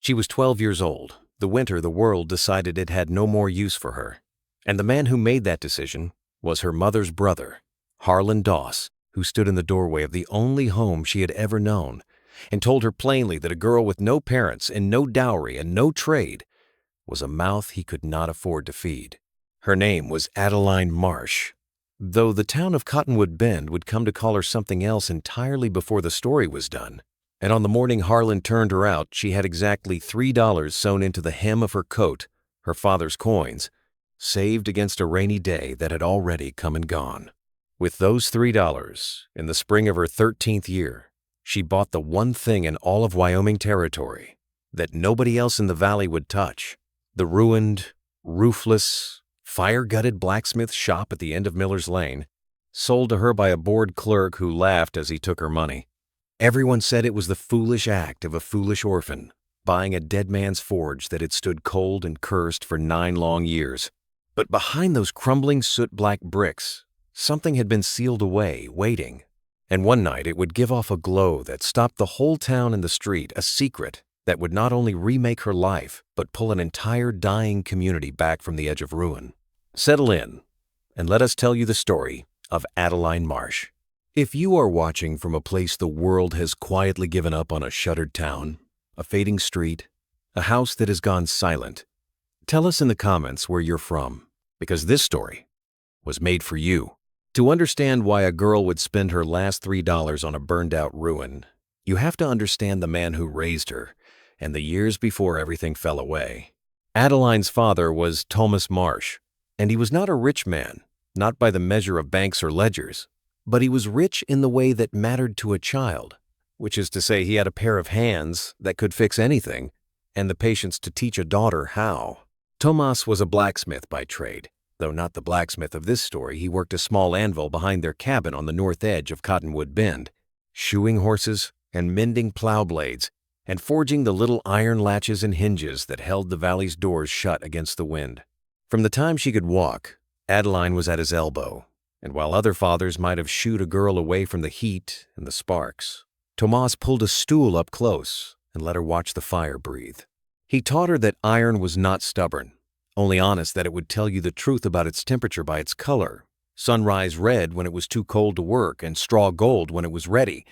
She was 12 years old, the winter the world decided it had no more use for her. And the man who made that decision was her mother's brother, Harlan Doss, who stood in the doorway of the only home she had ever known and told her plainly that a girl with no parents and no dowry and no trade was a mouth he could not afford to feed. Her name was Adeline Marsh, though the town of Cottonwood Bend would come to call her something else entirely before the story was done. And on the morning Harlan turned her out, she had exactly $3 sewn into the hem of her coat, her father's coins, saved against a rainy day that had already come and gone. With those $3, in the spring of her 13th year, she bought the one thing in all of Wyoming territory that nobody else in the valley would touch: the ruined, roofless, fire-gutted blacksmith shop at the end of Miller's Lane, sold to her by a bored clerk who laughed as he took her money. Everyone said it was the foolish act of a foolish orphan, buying a dead man's forge that had stood cold and cursed for 9 long years. But behind those crumbling soot-black bricks, something had been sealed away, waiting. And one night it would give off a glow that stopped the whole town and the street, a secret that would not only remake her life, but pull an entire dying community back from the edge of ruin. Settle in, and let us tell you the story of Adeline Marsh. If you are watching from a place the world has quietly given up on, a shuttered town, a fading street, a house that has gone silent, tell us in the comments where you're from, because this story was made for you. To understand why a girl would spend her last $3 on a burned-out ruin, you have to understand the man who raised her and the years before everything fell away. Adeline's father was Thomas Marsh, and he was not a rich man, not by the measure of banks or ledgers, but he was rich in the way that mattered to a child, which is to say he had a pair of hands that could fix anything and the patience to teach a daughter how. Thomas was a blacksmith by trade. Though not the blacksmith of this story, he worked a small anvil behind their cabin on the north edge of Cottonwood Bend, shoeing horses and mending plow blades and forging the little iron latches and hinges that held the valley's doors shut against the wind. From the time she could walk, Adeline was at his elbow, and while other fathers might have shooed a girl away from the heat and the sparks, Thomas pulled a stool up close and let her watch the fire breathe. He taught her that iron was not stubborn, only honest that it would tell you the truth about its temperature by its color: sunrise red when it was too cold to work, and straw gold when it was ready,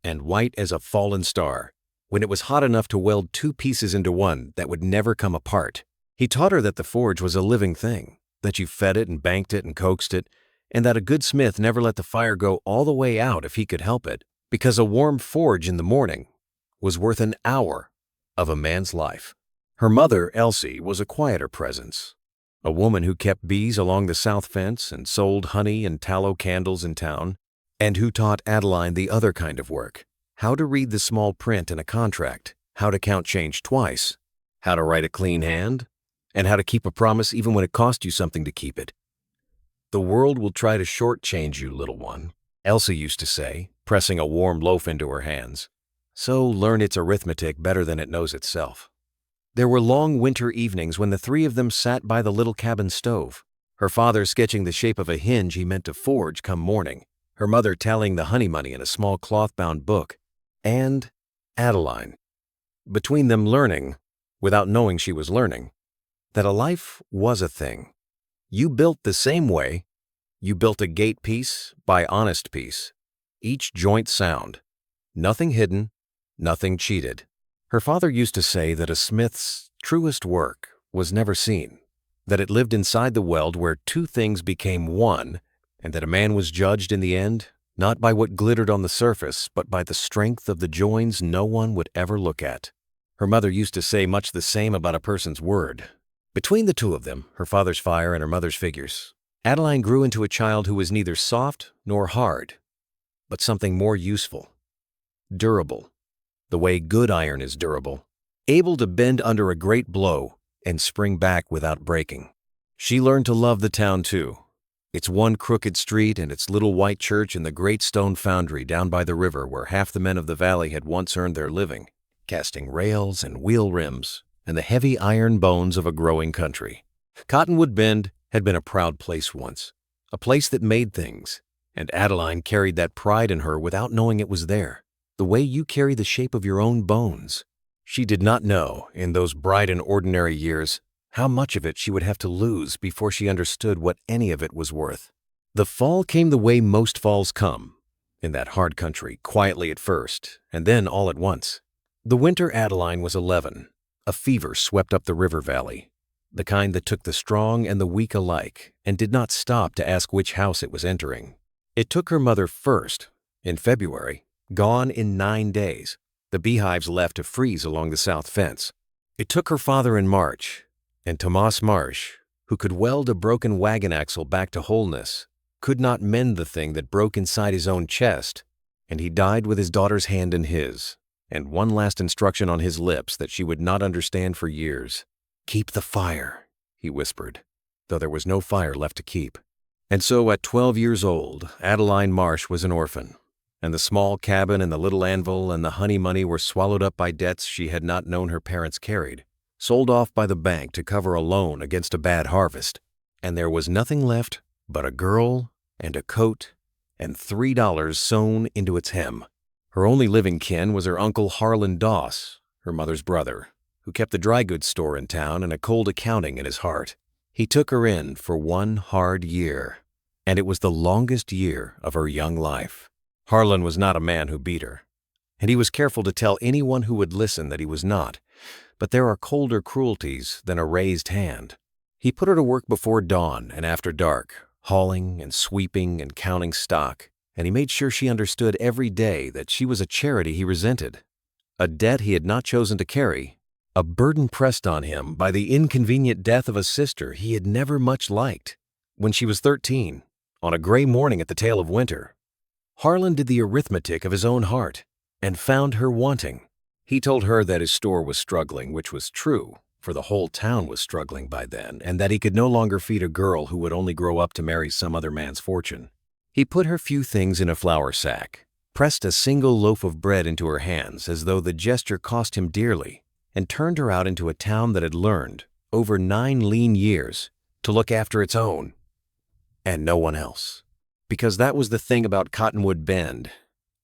and white as a fallen star when it was hot enough to weld 2 pieces into one that would never come apart. He taught her that the forge was a living thing, that you fed it and banked it and coaxed it, and that a good smith never let the fire go all the way out if he could help it, because a warm forge in the morning was worth an hour of a man's life. Her mother, Elsie, was a quieter presence, a woman who kept bees along the south fence and sold honey and tallow candles in town, and who taught Adeline the other kind of work: how to read the small print in a contract, how to count change twice, how to write a clean hand, and how to keep a promise even when it cost you something to keep it. "The world will try to shortchange you, little one," Elsie used to say, pressing a warm loaf into her hands. "So learn its arithmetic better than it knows itself." There were long winter evenings when the 3 of them sat by the little cabin stove, her father sketching the shape of a hinge he meant to forge come morning, her mother tallying the honey money in a small cloth-bound book, and Adeline, between them learning, without knowing she was learning, that a life was a thing. You built the same way. You built a gate piece by honest piece, each joint sound, nothing hidden, nothing cheated. Her father used to say that a smith's truest work was never seen, that it lived inside the weld where 2 things became one, and that a man was judged in the end not by what glittered on the surface, but by the strength of the joins no one would ever look at. Her mother used to say much the same about a person's word. Between the 2 of them, her father's fire and her mother's figures, Adeline grew into a child who was neither soft nor hard, but something more useful, durable, the way good iron is durable, able to bend under a great blow and spring back without breaking. She learned to love the town too, its one crooked street and its little white church and the great stone foundry down by the river where half the men of the valley had once earned their living, casting rails and wheel rims and the heavy iron bones of a growing country. Cottonwood Bend had been a proud place once, a place that made things, and Adeline carried that pride in her without knowing it was there, the way you carry the shape of your own bones. She did not know, in those bright and ordinary years, how much of it she would have to lose before she understood what any of it was worth. The fall came the way most falls come, in that hard country, quietly at first, and then all at once. The winter Adeline was 11. A fever swept up the river valley, the kind that took the strong and the weak alike, and did not stop to ask which house it was entering. It took her mother first, in February, gone in 9 days. The beehives left to freeze along the south fence. It took her father in March, and Thomas Marsh, who could weld a broken wagon axle back to wholeness, could not mend the thing that broke inside his own chest, and he died with his daughter's hand in his, and one last instruction on his lips that she would not understand for years. "Keep the fire," he whispered, though there was no fire left to keep. And so at 12 years old, Adeline Marsh was an orphan, and the small cabin and the little anvil and the honey money were swallowed up by debts she had not known her parents carried, sold off by the bank to cover a loan against a bad harvest, and there was nothing left but a girl and a coat and $3 sewn into its hem. Her only living kin was her uncle Harlan Doss, her mother's brother, who kept the dry goods store in town and a cold accounting in his heart. He took her in for 1 hard year, and it was the longest year of her young life. Harlan was not a man who beat her, and he was careful to tell anyone who would listen that he was not, but there are colder cruelties than a raised hand. He put her to work before dawn and after dark, hauling and sweeping and counting stock, and he made sure she understood every day that she was a charity he resented, a debt he had not chosen to carry, a burden pressed on him by the inconvenient death of a sister he had never much liked. When she was 13, on a gray morning at the tail of winter, Harlan did the arithmetic of his own heart and found her wanting. He told her that his store was struggling, which was true, for the whole town was struggling by then, and that he could no longer feed a girl who would only grow up to marry some other man's fortune. He put her few things in a flour sack, pressed a single loaf of bread into her hands as though the gesture cost him dearly, and turned her out into a town that had learned, over 9 lean years, to look after its own, and no one else. Because that was the thing about Cottonwood Bend.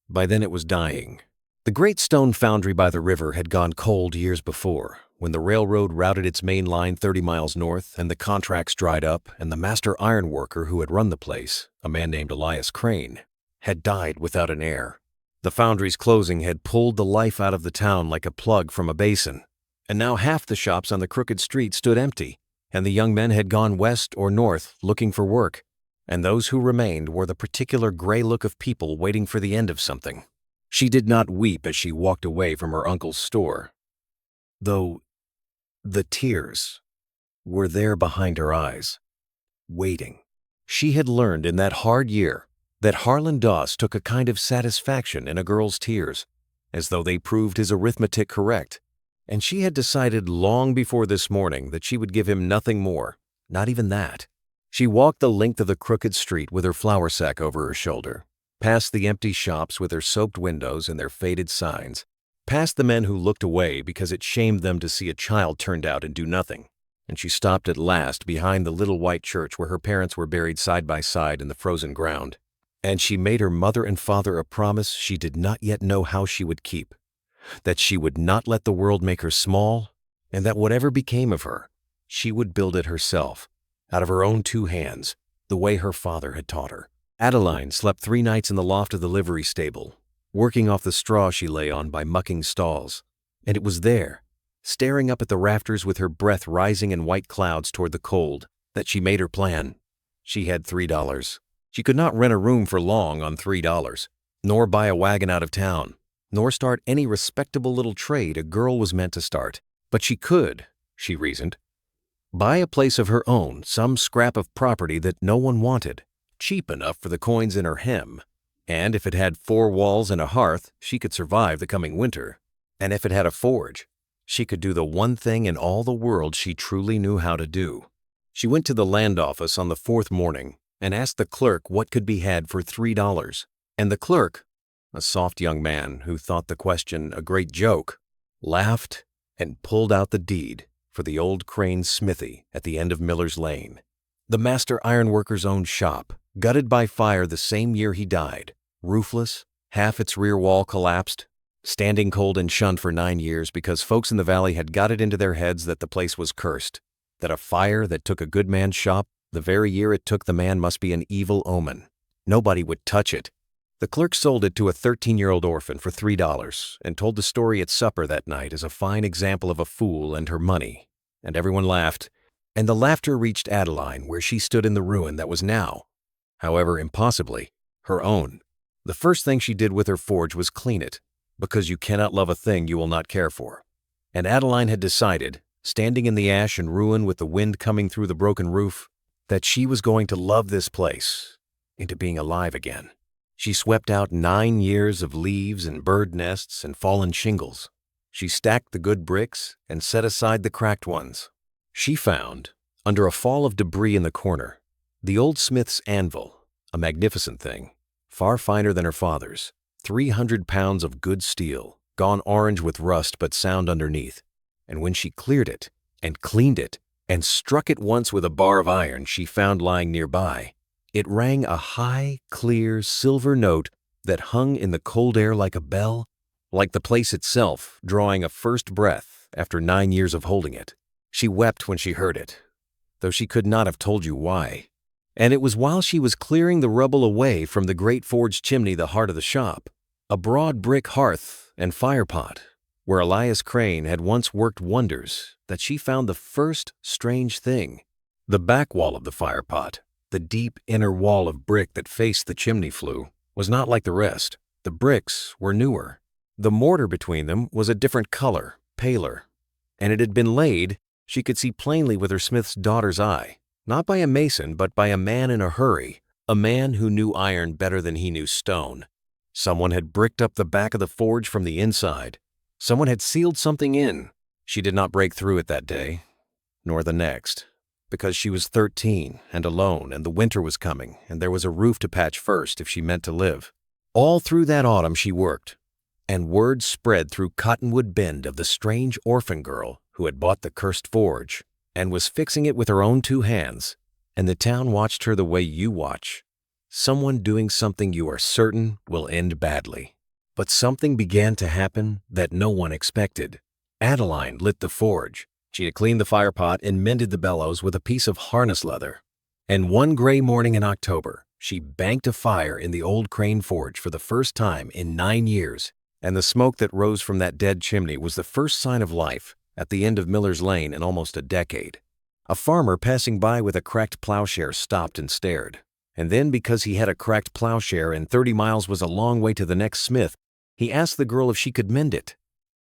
By then it was dying. The great stone foundry by the river had gone cold years before, when the railroad routed its main line 30 miles north and the contracts dried up, and the master iron worker who had run the place, a man named Elias Crane, had died without an heir. The foundry's closing had pulled the life out of the town like a plug from a basin, and now half the shops on the crooked street stood empty, and the young men had gone west or north looking for work, and those who remained wore the particular gray look of people waiting for the end of something. She did not weep as she walked away from her uncle's store, though the tears were there behind her eyes, waiting. She had learned in that hard year that Harlan Doss took a kind of satisfaction in a girl's tears, as though they proved his arithmetic correct, and she had decided long before this morning that she would give him nothing more, not even that. She walked the length of the crooked street with her flour sack over her shoulder, past the empty shops with their soaked windows and their faded signs, past the men who looked away because it shamed them to see a child turned out and do nothing, and she stopped at last behind the little white church where her parents were buried side by side in the frozen ground. And she made her mother and father a promise she did not yet know how she would keep, that she would not let the world make her small, and that whatever became of her, she would build it herself, out of her own 2 hands, the way her father had taught her. Adeline slept 3 nights in the loft of the livery stable, working off the straw she lay on by mucking stalls, and it was there, staring up at the rafters with her breath rising in white clouds toward the cold, that she made her plan. She had $3. She could not rent a room for long on $3, nor buy a wagon out of town, nor start any respectable little trade a girl was meant to start. But she could, she reasoned, buy a place of her own, some scrap of property that no one wanted, cheap enough for the coins in her hem, and if it had 4 walls and a hearth, she could survive the coming winter, and if it had a forge, she could do the one thing in all the world she truly knew how to do. She went to the land office on the 4th morning and asked the clerk what could be had for $3, and the clerk, a soft young man who thought the question a great joke, laughed and pulled out the deed for the old Crane smithy at the end of Miller's Lane, the master ironworker's own shop, gutted by fire the same year he died, roofless, half its rear wall collapsed, standing cold and shunned for 9 years because folks in the valley had got it into their heads that the place was cursed, that a fire that took a good man's shop the very year it took the man must be an evil omen. Nobody would touch it. The clerk sold it to a 13-year-old orphan for $3 and told the story at supper that night as a fine example of a fool and her money, and everyone laughed, and the laughter reached Adeline where she stood in the ruin that was now, however impossibly, her own. The first thing she did with her forge was clean it, because you cannot love a thing you will not care for. And Adeline had decided, standing in the ash and ruin with the wind coming through the broken roof, that she was going to love this place into being alive again. She swept out 9 years of leaves and bird nests and fallen shingles. She stacked the good bricks and set aside the cracked ones. She found, under a fall of debris in the corner, the old smith's anvil, a magnificent thing, far finer than her father's, 300 pounds of good steel, gone orange with rust but sound underneath. And when she cleared it and cleaned it and struck it once with a bar of iron she found lying nearby, it rang a high, clear, silver note that hung in the cold air like a bell, like the place itself drawing a first breath after 9 years of holding it. She wept when she heard it, though she could not have told you why. And it was while she was clearing the rubble away from the great forge chimney, the heart of the shop, a broad brick hearth and firepot, where Elias Crane had once worked wonders, that she found the first strange thing. The back wall of the firepot, the deep inner wall of brick that faced the chimney flue, was not like the rest. The bricks were newer. The mortar between them was a different color, paler, and it had been laid, she could see plainly with her smith's daughter's eye, not by a mason but by a man in a hurry, a man who knew iron better than he knew stone. Someone had bricked up the back of the forge from the inside. Someone had sealed something in. She did not break through it that day, nor the next, because she was 13 and alone, and the winter was coming, and there was a roof to patch first if she meant to live. All through that autumn she worked, and word spread through Cottonwood Bend of the strange orphan girl who had bought the cursed forge and was fixing it with her own 2 hands, and the town watched her the way you watch. Someone doing something you are certain will end badly. But something began to happen that no one expected. Adeline lit the forge. She had cleaned the firepot and mended the bellows with a piece of harness leather. And one gray morning in October, she banked a fire in the old Crane forge for the first time in 9 years, and the smoke that rose from that dead chimney was the first sign of life at the end of Miller's Lane in almost a decade. A farmer passing by with a cracked plowshare stopped and stared. And then, because he had a cracked plowshare and 30 miles was a long way to the next smith, he asked the girl if she could mend it.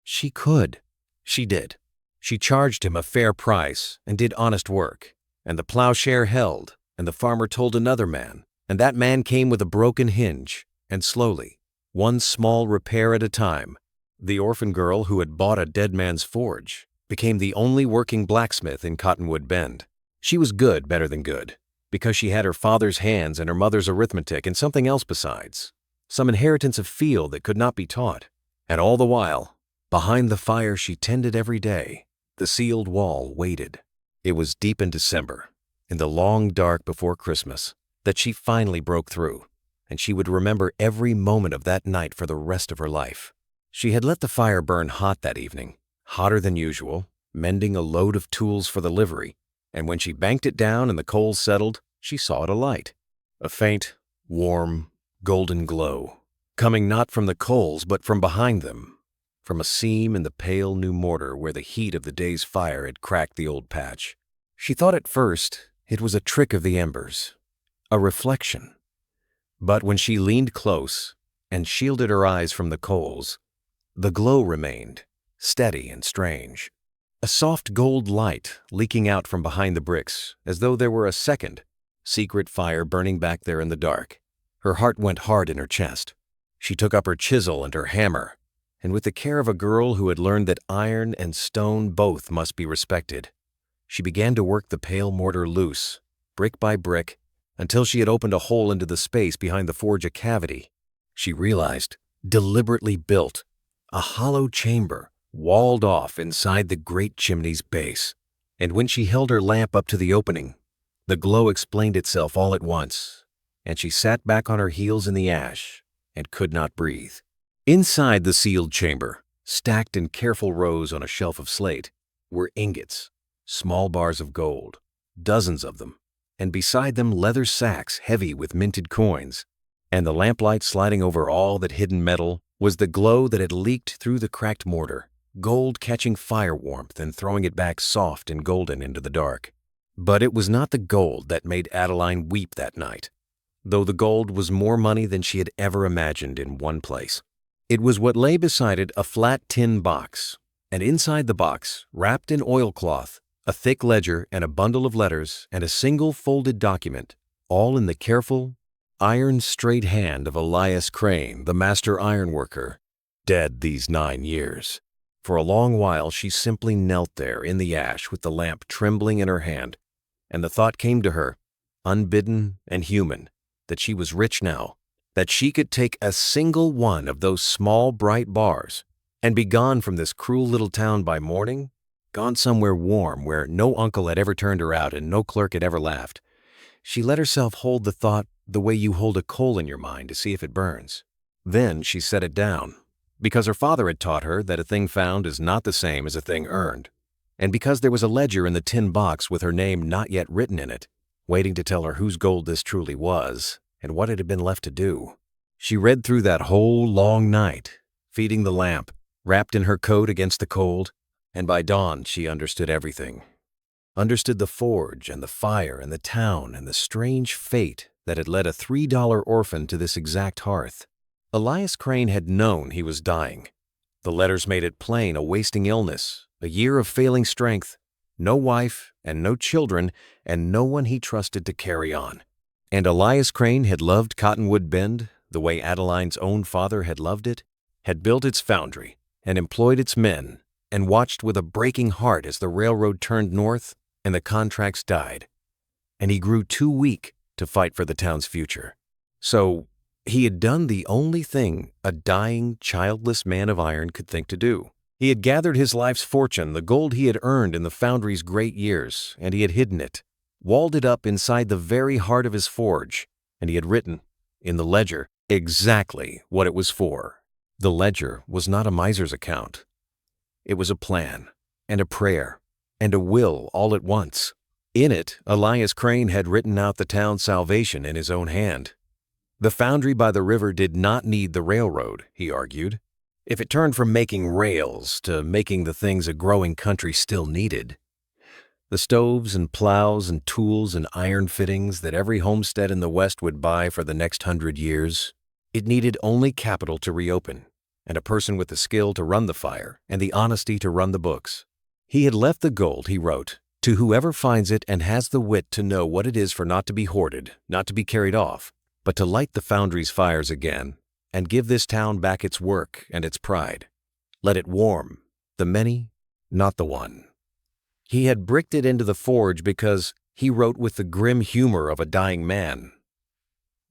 She could. She did. She charged him a fair price and did honest work, and the plowshare held, and the farmer told another man, and that man came with a broken hinge, and slowly, one small repair at a time, the orphan girl who had bought a dead man's forge became the only working blacksmith in Cottonwood Bend. She was good, better than good, because she had her father's hands and her mother's arithmetic and something else besides, some inheritance of feel that could not be taught. And all the while, behind the fire she tended every day, the sealed wall waited. It was deep in December, in the long dark before Christmas, that she finally broke through, and she would remember every moment of that night for the rest of her life. She had let the fire burn hot that evening, hotter than usual, mending a load of tools for the livery, and when she banked it down and the coals settled, she saw it alight. A faint, warm, golden glow, coming not from the coals but from behind them, from a seam in the pale new mortar where the heat of the day's fire had cracked the old patch. She thought at first it was a trick of the embers, a reflection. But when she leaned close and shielded her eyes from the coals, the glow remained, steady and strange. A soft gold light leaking out from behind the bricks, as though there were a second, secret fire burning back there in the dark. Her heart went hard in her chest. She took up her chisel and her hammer, and with the care of a girl who had learned that iron and stone both must be respected, she began to work the pale mortar loose, brick by brick, until she had opened a hole into the space behind the forge, a cavity. She realized, deliberately built, a hollow chamber walled off inside the great chimney's base. And when she held her lamp up to the opening, the glow explained itself all at once, and she sat back on her heels in the ash and could not breathe. Inside the sealed chamber, stacked in careful rows on a shelf of slate, were ingots, small bars of gold, dozens of them, and beside them leather sacks heavy with minted coins, and the lamplight sliding over all that hidden metal was the glow that had leaked through the cracked mortar, gold catching fire warmth and throwing it back soft and golden into the dark. But it was not the gold that made Adeline weep that night, though the gold was more money than she had ever imagined in one place. It was what lay beside it, a flat tin box, and inside the box, wrapped in oilcloth, a thick ledger and a bundle of letters and a single folded document, all in the careful, iron-straight hand of Elias Crane, the master ironworker, dead these 9 years. For a long while she simply knelt there in the ash with the lamp trembling in her hand, and the thought came to her, unbidden and human, that she was rich now, that she could take a single one of those small bright bars and be gone from this cruel little town by morning, gone somewhere warm where no uncle had ever turned her out and no clerk had ever laughed. She let herself hold the thought the way you hold a coal in your mind to see if it burns. Then she set it down, because her father had taught her that a thing found is not the same as a thing earned, and because there was a ledger in the tin box with her name not yet written in it, waiting to tell her whose gold this truly was and what it had been left to do. She read through that whole long night, feeding the lamp, wrapped in her coat against the cold, and by dawn she understood everything. Understood the forge and the fire and the town and the strange fate that had led a $3 orphan to this exact hearth. Elias Crane had known he was dying. The letters made it plain, a wasting illness, a year of failing strength, no wife and no children, and no one he trusted to carry on. And Elias Crane had loved Cottonwood Bend the way Adeline's own father had loved it, had built its foundry and employed its men, and watched with a breaking heart as the railroad turned north and the contracts died. And he grew too weak to fight for the town's future. So he had done the only thing a dying, childless man of iron could think to do. He had gathered his life's fortune, the gold he had earned in the foundry's great years, and he had hidden it, walled it up inside the very heart of his forge, and he had written, in the ledger, exactly what it was for. The ledger was not a miser's account. It was a plan, and a prayer, and a will all at once. In it, Elias Crane had written out the town's salvation in his own hand. The foundry by the river did not need the railroad, he argued. If it turned from making rails to making the things a growing country still needed, the stoves and plows and tools and iron fittings that every homestead in the West would buy for the next 100 years, it needed only capital to reopen, and a person with the skill to run the fire and the honesty to run the books. He had left the gold, he wrote, to whoever finds it and has the wit to know what it is for not to be hoarded, not to be carried off, but to light the foundry's fires again and give this town back its work and its pride. Let it warm, the many, not the one. He had bricked it into the forge because he wrote with the grim humor of a dying man.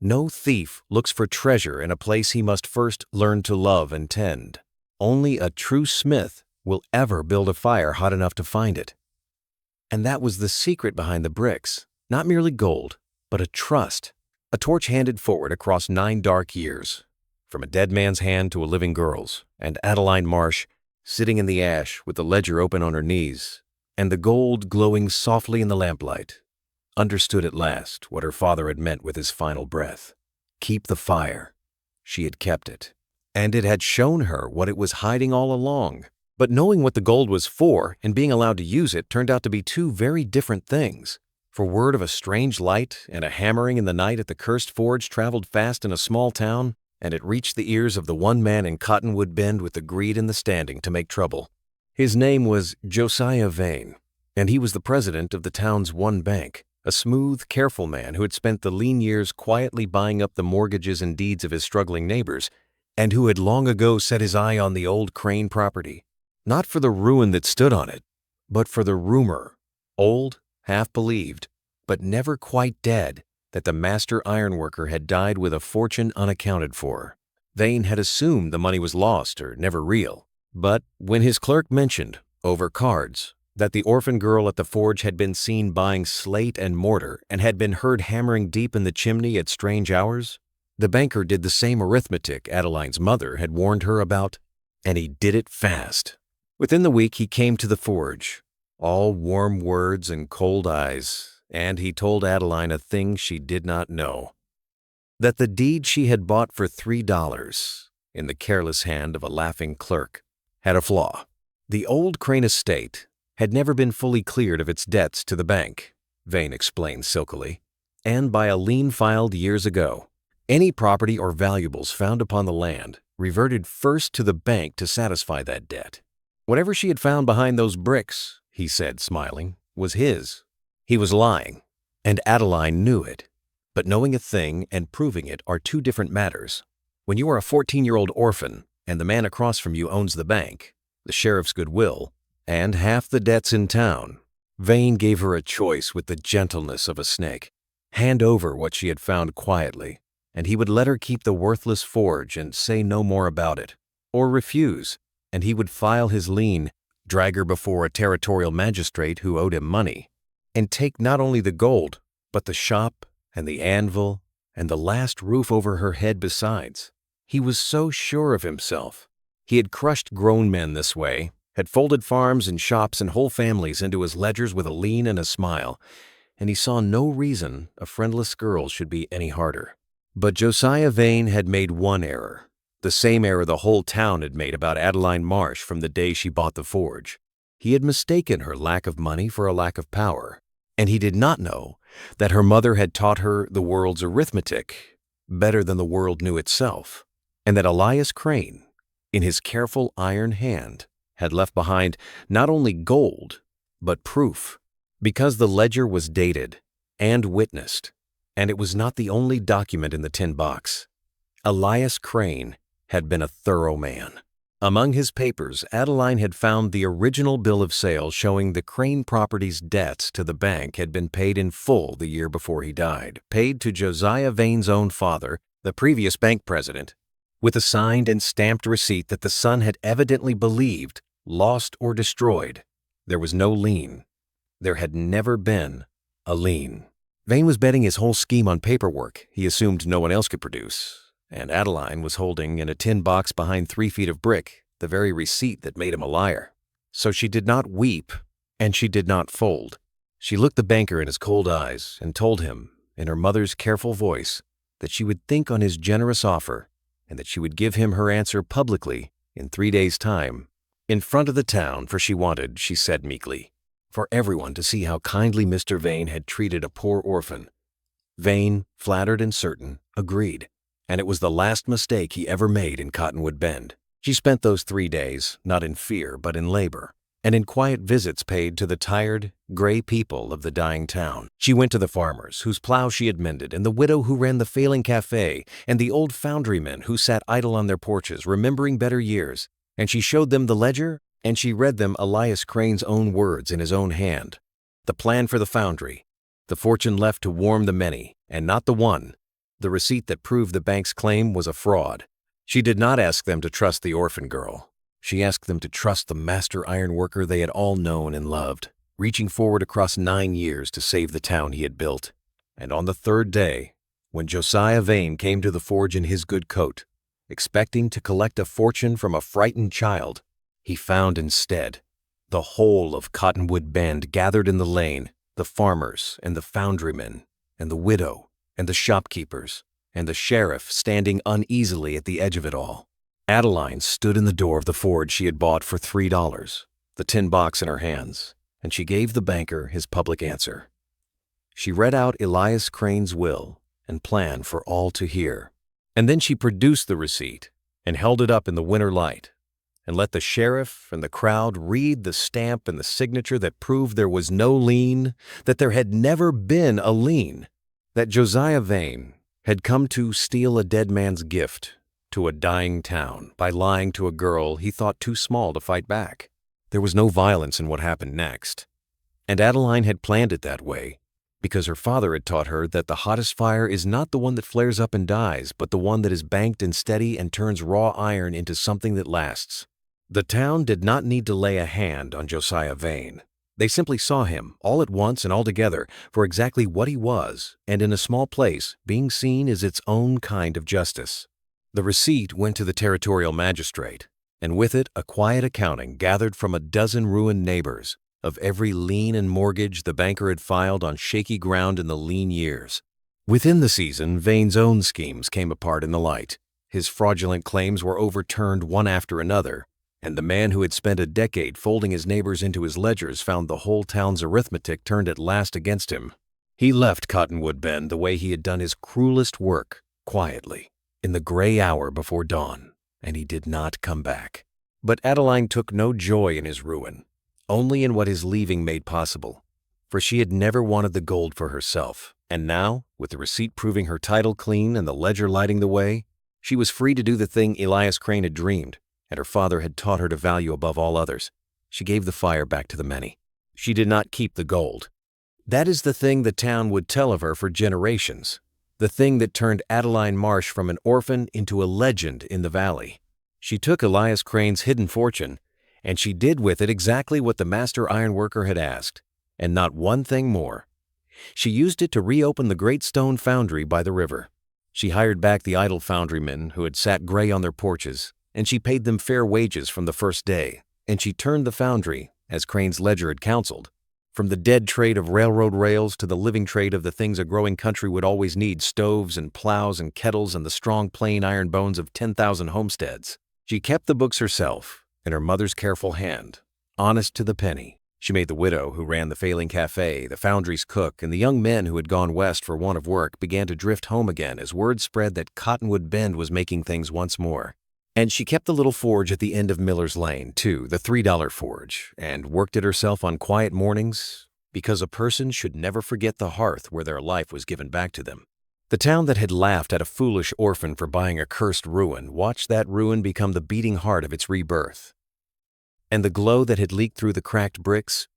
No thief looks for treasure in a place he must first learn to love and tend. Only a true smith will ever build a fire hot enough to find it. And that was the secret behind the bricks, not merely gold, but a trust, a torch handed forward across 9 dark years, from a dead man's hand to a living girl's, and Adeline Marsh, sitting in the ash with the ledger open on her knees, and the gold glowing softly in the lamplight, understood at last what her father had meant with his final breath. Keep the fire. She had kept it, and it had shown her what it was hiding all along. But knowing what the gold was for and being allowed to use it turned out to be 2 very different things. For word of a strange light and a hammering in the night at the cursed forge traveled fast in a small town, and it reached the ears of the one man in Cottonwood Bend with the greed and the standing to make trouble. His name was Josiah Vane, and he was the president of the town's one bank, a smooth, careful man who had spent the lean years quietly buying up the mortgages and deeds of his struggling neighbors, and who had long ago set his eye on the old Crane property, not for the ruin that stood on it, but for the rumor, old, half-believed, but never quite dead, that the master ironworker had died with a fortune unaccounted for. Vane had assumed the money was lost or never real, but when his clerk mentioned, over cards, that the orphan girl at the forge had been seen buying slate and mortar and had been heard hammering deep in the chimney at strange hours, The banker did the same arithmetic Adeline's mother had warned her about, and he did it fast. Within the week, he came to the forge, all warm words and cold eyes, and he told Adeline a thing she did not know: that the deed she had bought for $3 in the careless hand of a laughing clerk had a flaw. The old Crane estate had never been fully cleared of its debts to the bank, Vane explained silkily, and by a lien filed years ago. Any property or valuables found upon the land reverted first to the bank to satisfy that debt. Whatever she had found behind those bricks, he said, smiling, was his. He was lying, and Adeline knew it. But knowing a thing and proving it are two different matters. When you are a 14-year-old orphan and the man across from you owns the bank, the sheriff's goodwill, and half the debts in town, Vane gave her a choice with the gentleness of a snake. Hand over what she had found quietly, and he would let her keep the worthless forge and say no more about it, or refuse, and he would file his lien, drag her before a territorial magistrate who owed him money, and take not only the gold, but the shop and the anvil and the last roof over her head besides. He was so sure of himself. He had crushed grown men this way, had folded farms and shops and whole families into his ledgers with a lien and a smile, and he saw no reason a friendless girl should be any harder. But Josiah Vane had made one error, the same error the whole town had made about Adeline Marsh from the day she bought the forge. He had mistaken her lack of money for a lack of power, and he did not know that her mother had taught her the world's arithmetic better than the world knew itself, and that Elias Crane, in his careful iron hand, had left behind not only gold, but proof, because the ledger was dated and witnessed, and it was not the only document in the tin box. Elias Crane had been a thorough man. Among his papers, Adeline had found the original bill of sale showing the Crane property's debts to the bank had been paid in full the year before he died, paid to Josiah Vane's own father, the previous bank president, with a signed and stamped receipt that the son had evidently believed, lost or destroyed. There was no lien. There had never been a lien. Vane was betting his whole scheme on paperwork he assumed no one else could produce, and Adeline was holding in a tin box behind 3 feet of brick the very receipt that made him a liar. So she did not weep, and she did not fold. She looked the banker in his cold eyes and told him, in her mother's careful voice, that she would think on his generous offer and that she would give him her answer publicly in 3 days' time, in front of the town, for she wanted, she said meekly, for everyone to see how kindly Mr. Vane had treated a poor orphan. Vane, flattered and certain, agreed, and it was the last mistake he ever made in Cottonwood Bend. She spent those 3 days, not in fear, but in labor, and in quiet visits paid to the tired, gray people of the dying town. She went to the farmers whose plow she had mended, and the widow who ran the failing cafe, and the old foundrymen who sat idle on their porches, remembering better years, and she showed them the ledger, and she read them Elias Crane's own words in his own hand. The plan for the foundry, the fortune left to warm the many, and not the one, the receipt that proved the bank's claim was a fraud. She did not ask them to trust the orphan girl. She asked them to trust the master ironworker they had all known and loved, reaching forward across 9 years to save the town he had built. And on the 3rd day, when Josiah Vane came to the forge in his good coat, expecting to collect a fortune from a frightened child, he found instead the whole of Cottonwood Bend gathered in the lane, the farmers and the foundrymen and the widow and the shopkeepers and the sheriff standing uneasily at the edge of it all. Adeline stood in the door of the forge she had bought for $3, the tin box in her hands, and she gave the banker his public answer. She read out Elias Crane's will and plan for all to hear, and then she produced the receipt and held it up in the winter light and let the sheriff and the crowd read the stamp and the signature that proved there was no lien, that there had never been a lien, that Josiah Vane had come to steal a dead man's gift to a dying town by lying to a girl he thought too small to fight back. There was no violence in what happened next, and Adeline had planned it that way because her father had taught her that the hottest fire is not the one that flares up and dies, but the one that is banked and steady and turns raw iron into something that lasts. The town did not need to lay a hand on Josiah Vane. They simply saw him, all at once and all together, for exactly what he was, and in a small place, being seen is its own kind of justice. The receipt went to the territorial magistrate, and with it a quiet accounting gathered from a dozen ruined neighbors of every lien and mortgage the banker had filed on shaky ground in the lean years. Within the season, Vane's own schemes came apart in the light. His fraudulent claims were overturned one after another, and the man who had spent a decade folding his neighbors into his ledgers found the whole town's arithmetic turned at last against him. He left Cottonwood Bend the way he had done his cruelest work, quietly, in the gray hour before dawn, and he did not come back. But Adeline took no joy in his ruin, only in what his leaving made possible, for she had never wanted the gold for herself, and now, with the receipt proving her title clean and the ledger lighting the way, she was free to do the thing Elias Crane had dreamed, and her father had taught her to value above all others. She gave the fire back to the many. She did not keep the gold. That is the thing the town would tell of her for generations, the thing that turned Adeline Marsh from an orphan into a legend in the valley. She took Elias Crane's hidden fortune, and she did with it exactly what the master ironworker had asked, and not one thing more. She used it to reopen the great stone foundry by the river. She hired back the idle foundrymen who had sat gray on their porches, and she paid them fair wages from the first day, and she turned the foundry, as Crane's ledger had counseled, from the dead trade of railroad rails to the living trade of the things a growing country would always need: stoves and plows and kettles and the strong plain iron bones of 10,000 homesteads. She kept the books herself, in her mother's careful hand, honest to the penny. She made the widow who ran the failing cafe, the foundry's cook, and the young men who had gone west for want of work began to drift home again as word spread that Cottonwood Bend was making things once more. And she kept the little forge at the end of Miller's Lane, too, the $3 forge, and worked it herself on quiet mornings, because a person should never forget the hearth where their life was given back to them. The town that had laughed at a foolish orphan for buying a cursed ruin watched that ruin become the beating heart of its rebirth. And the glow that had leaked through the cracked bricks,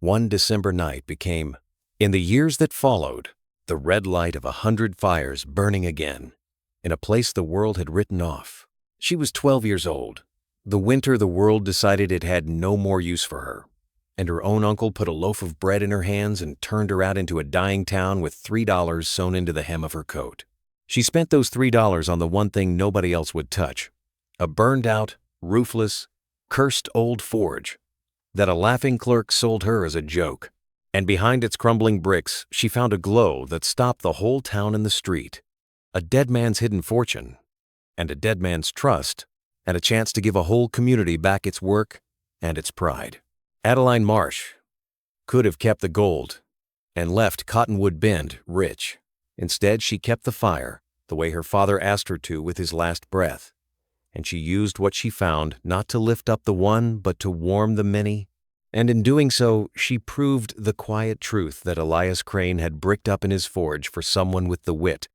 one December night became, in the years that followed, the red light of 100 fires burning again, in a place the world had written off. She was 12 years old. The winter the world decided it had no more use for her, and her own uncle put a loaf of bread in her hands and turned her out into a dying town with $3 sewn into the hem of her coat. She spent those $3 on the one thing nobody else would touch, a burned-out, roofless, cursed old forge that a laughing clerk sold her as a joke. And behind its crumbling bricks, she found a glow that stopped the whole town in the street, a dead man's hidden fortune, and a dead man's trust, and a chance to give a whole community back its work and its pride. Adeline Marsh could have kept the gold and left Cottonwood Bend rich. Instead, she kept the fire, the way her father asked her to with his last breath, and she used what she found not to lift up the one, but to warm the many, and in doing so, she proved the quiet truth that Elias Crane had bricked up in his forge for someone with the wit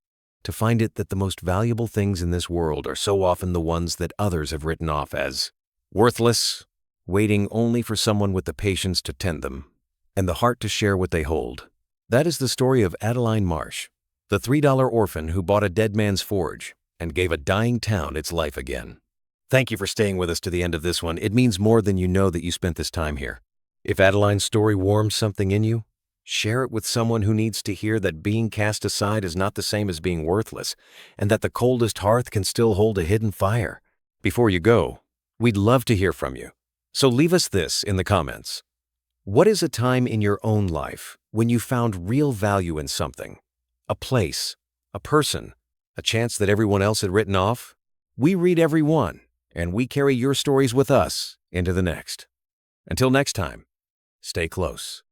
to find it that the most valuable things in this world are so often the ones that others have written off as worthless, waiting only for someone with the patience to tend them and the heart to share what they hold. That is the story of Adeline Marsh, the $3 orphan who bought a dead man's forge and gave a dying town its life again. Thank you for staying with us to the end of this one. It means more than you know that you spent this time here. If Adeline's story warms something in you, share it with someone who needs to hear that being cast aside is not the same as being worthless, and that the coldest hearth can still hold a hidden fire. Before you go, we'd love to hear from you. So leave us this in the comments. What is a time in your own life when you found real value in something? A place, a person, a chance that everyone else had written off? We read every one, and we carry your stories with us into the next. Until next time, stay close.